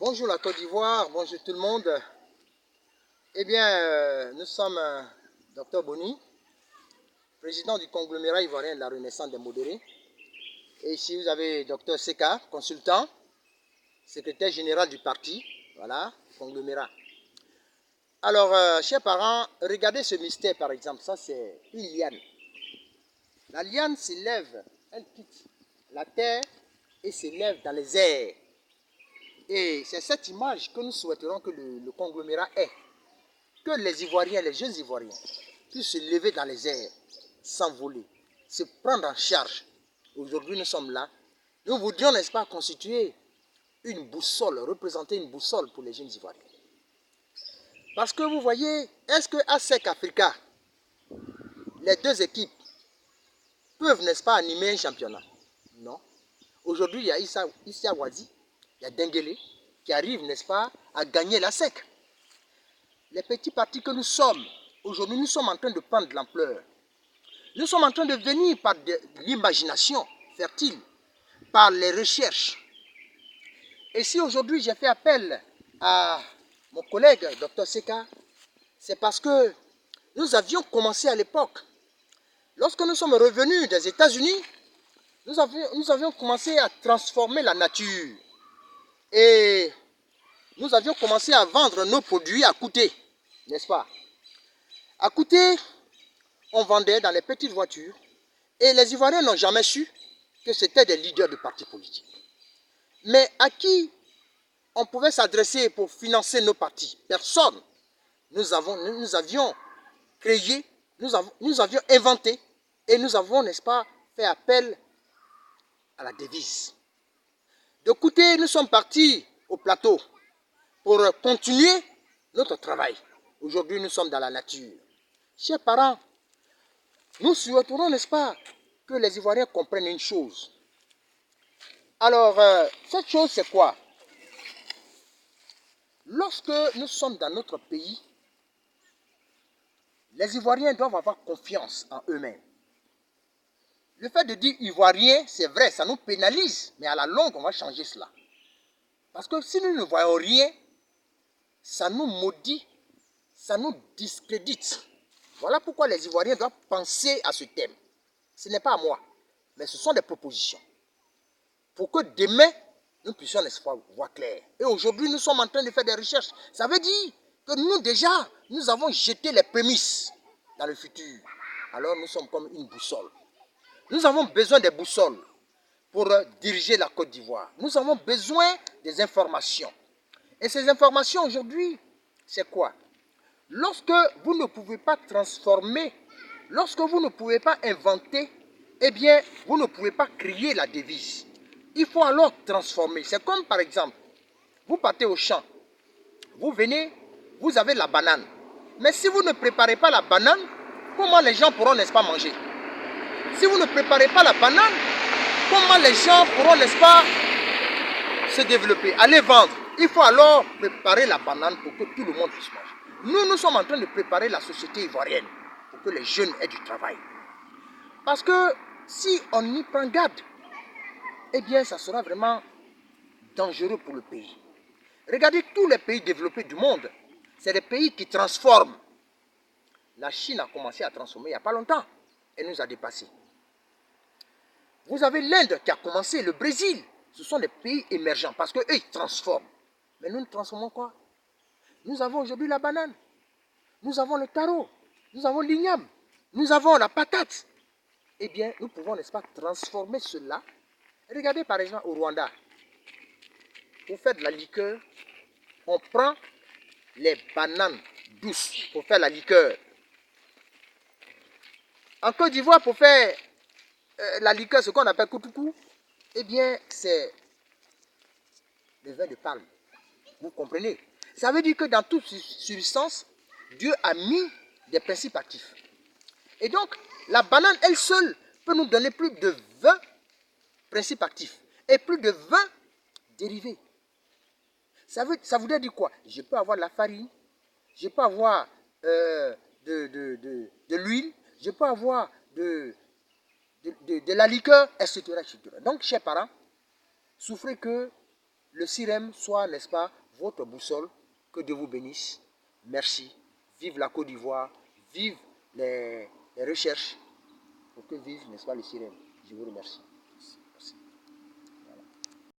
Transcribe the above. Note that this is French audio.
Bonjour la Côte d'Ivoire, bonjour tout le monde. Eh bien, nous sommes Dr Boni, président du conglomérat ivoirien de la Renaissance des modérés. Et ici, vous avez Dr Seka, consultant, secrétaire général du parti. Voilà, conglomérat. Alors, chers parents, regardez ce mystère par exemple. Ça, c'est une liane. La liane s'élève, elle quitte la terre et s'élève dans les airs. Et c'est cette image que nous souhaiterons que le conglomérat ait. Que les Ivoiriens, les jeunes Ivoiriens, puissent se lever dans les airs, s'envoler, se prendre en charge. Aujourd'hui, nous sommes là. Nous voudrions, n'est-ce pas, constituer une boussole, représenter une boussole pour les jeunes Ivoiriens. Parce que vous voyez, est-ce que ASEC Africa, les deux équipes, peuvent, n'est-ce pas, animer un championnat? Non. Aujourd'hui, il y a Issa Wadi, il y a Dengele, qui arrivent, n'est-ce pas, à gagner la SEC. Les petits partis que nous sommes, aujourd'hui, nous sommes en train de prendre de l'ampleur. Nous sommes en train de venir par l'imagination fertile, par les recherches. Et si aujourd'hui j'ai fait appel à mon collègue, Dr Seka, c'est parce que nous avions commencé à l'époque. Lorsque nous sommes revenus des États-Unis, nous avions commencé à transformer la nature. Et nous avions commencé à vendre nos produits à Kouté, n'est-ce pas? À Kouté, on vendait dans les petites voitures. Et les Ivoiriens n'ont jamais su que c'était des leaders de partis politiques. Mais à qui on pouvait s'adresser pour financer nos partis? Personne. Nous avions créé, nous avions inventé et nous avons, n'est-ce pas, fait appel à la devise. De côté, nous sommes partis au plateau pour continuer notre travail. Aujourd'hui, nous sommes dans la nature. Chers parents, nous souhaiterons, n'est-ce pas, que les Ivoiriens comprennent une chose. Alors, cette chose, c'est quoi? Lorsque nous sommes dans notre pays, les Ivoiriens doivent avoir confiance en eux-mêmes. Le fait de dire Ivoirien, c'est vrai, ça nous pénalise, mais à la longue, on va changer cela. Parce que si nous ne voyons rien, ça nous maudit, ça nous discrédite. Voilà pourquoi les Ivoiriens doivent penser à ce thème. Ce n'est pas à moi, mais ce sont des propositions. Pour que demain, nous puissions, n'est-ce pas, voir clair. Et aujourd'hui, nous sommes en train de faire des recherches. Ça veut dire que nous, déjà, nous avons jeté les prémices dans le futur. Alors, nous sommes comme une boussole. Nous avons besoin des boussoles pour diriger la Côte d'Ivoire. Nous avons besoin des informations. Et ces informations, aujourd'hui, c'est quoi? Lorsque vous ne pouvez pas transformer, lorsque vous ne pouvez pas inventer, eh bien, vous ne pouvez pas créer la devise. Il faut alors transformer. C'est comme par exemple, vous partez au champ, vous venez, vous avez la banane. Mais si vous ne préparez pas la banane, comment les gens pourront, n'est-ce pas, manger? Si vous ne préparez pas la banane, comment les gens pourront, n'est-ce pas, se développer, aller vendre? Il faut alors préparer la banane pour que tout le monde puisse manger. Nous sommes en train de préparer la société ivoirienne pour que les jeunes aient du travail. Parce que si on y prend garde, eh bien, ça sera vraiment dangereux pour le pays. Regardez tous les pays développés du monde. C'est des pays qui transforment. La Chine a commencé à transformer il n'y a pas longtemps. Elle nous a dépassés. Vous avez l'Inde qui a commencé, le Brésil. Ce sont des pays émergents parce qu'eux, ils transforment. Mais nous transformons quoi? Nous avons aujourd'hui la banane. Nous avons le taro. Nous avons l'igname. Nous avons la patate. Eh bien, nous pouvons, n'est-ce pas, transformer cela. Regardez par exemple au Rwanda. Pour faire de la liqueur, on prend les bananes douces pour faire la liqueur. En Côte d'Ivoire, pour faire la liqueur, ce qu'on appelle koutoukou, eh bien, c'est le vin de palme. Vous comprenez? Ça veut dire que dans toute substance, Dieu a mis des principes actifs. Et donc, la banane, elle seule, peut nous donner plus de 20 principes actifs et plus de 20 dérivés. Ça voudrait dire quoi? Je peux avoir de la farine, je peux avoir de l'huile, je peux avoir de la liqueur, etc., etc. Donc, chers parents, souffrez que le CIREM soit, n'est-ce pas, votre boussole. Que Dieu vous bénisse. Merci. Vive la Côte d'Ivoire. Vive les recherches. Pour que vive, n'est-ce pas, le CIREM. Je vous remercie.